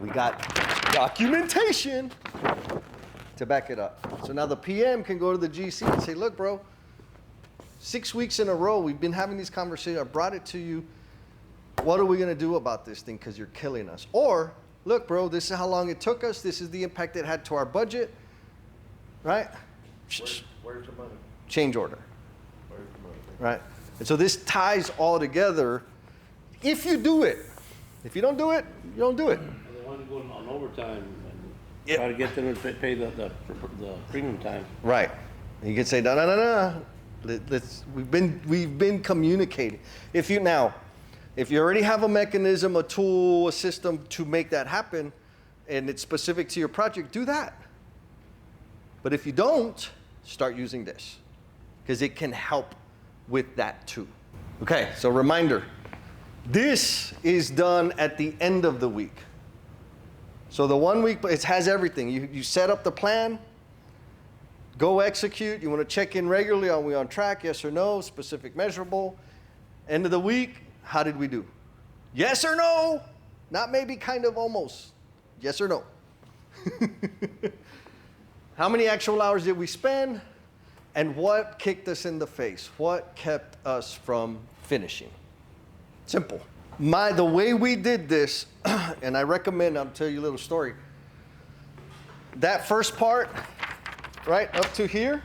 We got documentation to back it up. So now the PM can go to the GC and say, look, bro, 6 weeks in a row, we've been having these conversations. I brought it to you. What are we going to do about this thing? Because you're killing us. Or, look, bro, this is how long it took us. This is the impact it had to our budget. Right? Where's the money? Change order. Where's the money? Right? And so this ties all together if you do it. If you don't do it, you don't do it. And they want to go on overtime and try to get them to pay the premium time. Right. You can say, no. We've been communicating. If you already have a mechanism, a tool, a system to make that happen, and it's specific to your project, do that. But if you don't, start using this, because it can help with that too. Okay, so reminder, this is done at the end of the week. So the 1 week, it has everything. You set up the plan, go execute. You want to check in regularly. Are we on track? Yes or no? Specific, measurable. End of the week, how did we do? Yes or no? Not maybe, kind of, almost. Yes or no? How many actual hours did we spend? And what kicked us in the face? What kept us from finishing? Simple. The way we did this, and I recommend, I'll tell you a little story. That first part, right up to here,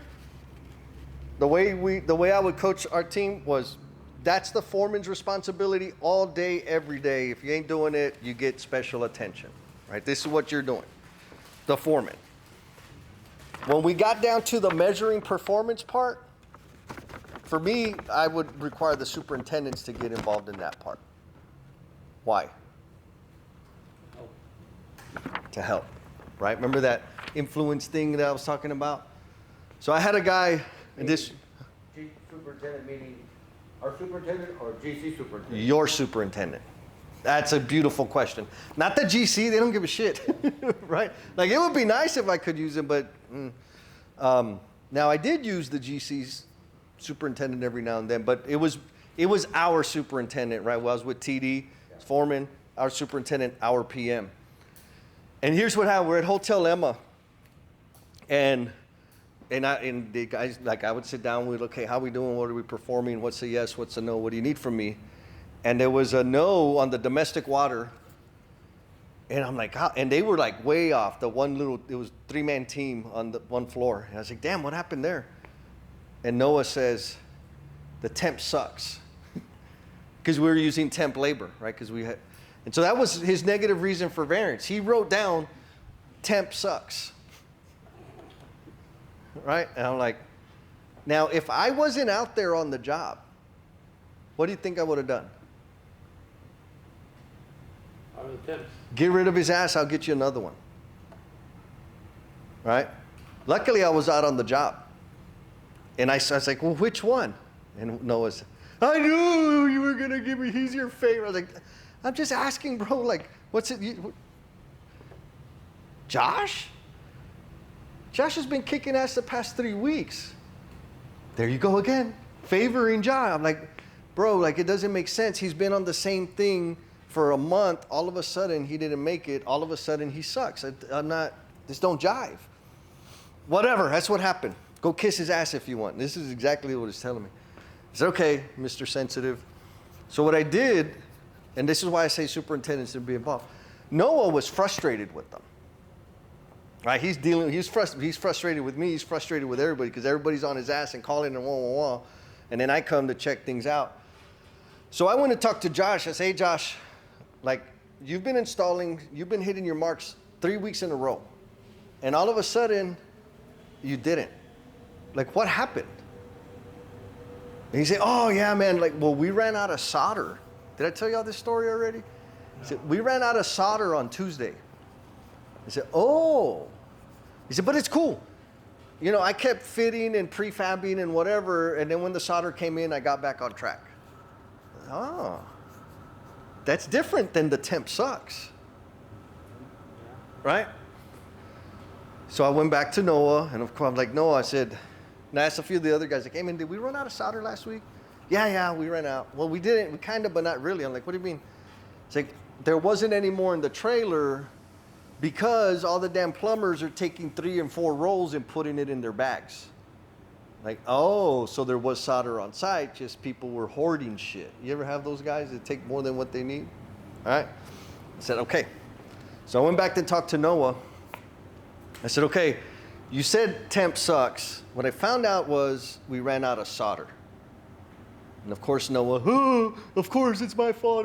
the way I would coach our team was, that's the foreman's responsibility all day, every day. If you ain't doing it, you get special attention, right? This is what you're doing, the foreman. When we got down to the measuring performance part, for me, I would require the superintendents to get involved in that part. Why? To help, right? Remember that influence thing that I was talking about? So I had a guy, and this... Chief superintendent meaning our superintendent or GC superintendent? Your superintendent. That's a beautiful question. Not the GC, they don't give a shit, right? Like, it would be nice if I could use it, but... now, I did use the GC's superintendent every now and then, but it was our superintendent, right? Well, I was with TD, Foreman, our superintendent, our PM. And here's what happened. We're at Hotel Emma, and the guys, like, I would sit down with, okay, how are we doing? What are we performing? What's a yes? What's a no? What do you need from me? And there was a no on the domestic water. And I'm like, and they were like way off. It was 3-man team on the one floor. And I was like, damn, what happened there? And Noah says, the temp sucks. Because we were using temp labor, right? And so that was his negative reason for variance. He wrote down, temp sucks. Right? And I'm like, now if I wasn't out there on the job, what do you think I would have done? Get rid of his ass, I'll get you another one. Right? Luckily, I was out on the job. And I was like, well, which one? And Noah said, I knew you were going to give me, he's your favorite. I was like, I'm just asking, bro, like, what's it? Josh? Josh has been kicking ass the past 3 weeks. There you go again, favoring Josh. I'm like, bro, like, it doesn't make sense. He's been on the same thing for a month. All of a sudden, he didn't make it. All of a sudden, he sucks. This don't jive. Whatever, that's what happened. Go kiss his ass if you want. This is exactly what he's telling me. He said, okay, Mr. Sensitive. So what I did, and this is why I say superintendents should be involved. Noah was frustrated with them. Right? He's frustrated with me. He's frustrated with everybody because everybody's on his ass and calling and wah. And then I come to check things out. So I went to talk to Josh. I say, hey, Josh, like, you've been hitting your marks 3 weeks in a row. And all of a sudden, you didn't. Like, what happened? And he said, oh, yeah, man. Like, well, we ran out of solder. Did I tell y'all this story already? He said, we ran out of solder on Tuesday. I said, oh. He said, but it's cool. You know, I kept fitting and prefabbing and whatever, and then when the solder came in, I got back on track. Oh. That's different than the temp sucks. Right? So I went back to Noah, and of course, I'm like, Noah, I said, and I asked a few of the other guys, like, hey, man, did we run out of solder last week? Yeah, we ran out. Well, we didn't. We kind of, but not really. I'm like, what do you mean? It's like, there wasn't any more in the trailer, because all the damn plumbers are taking 3 and 4 rolls and putting it in their bags. Like, oh, so there was solder on site, just people were hoarding shit. You ever have those guys that take more than what they need? All right. I said, okay. So I went back and talked to Noah. I said, okay, you said temp sucks. What I found out was we ran out of solder. And of course, Noah, oh, of course it's my fault.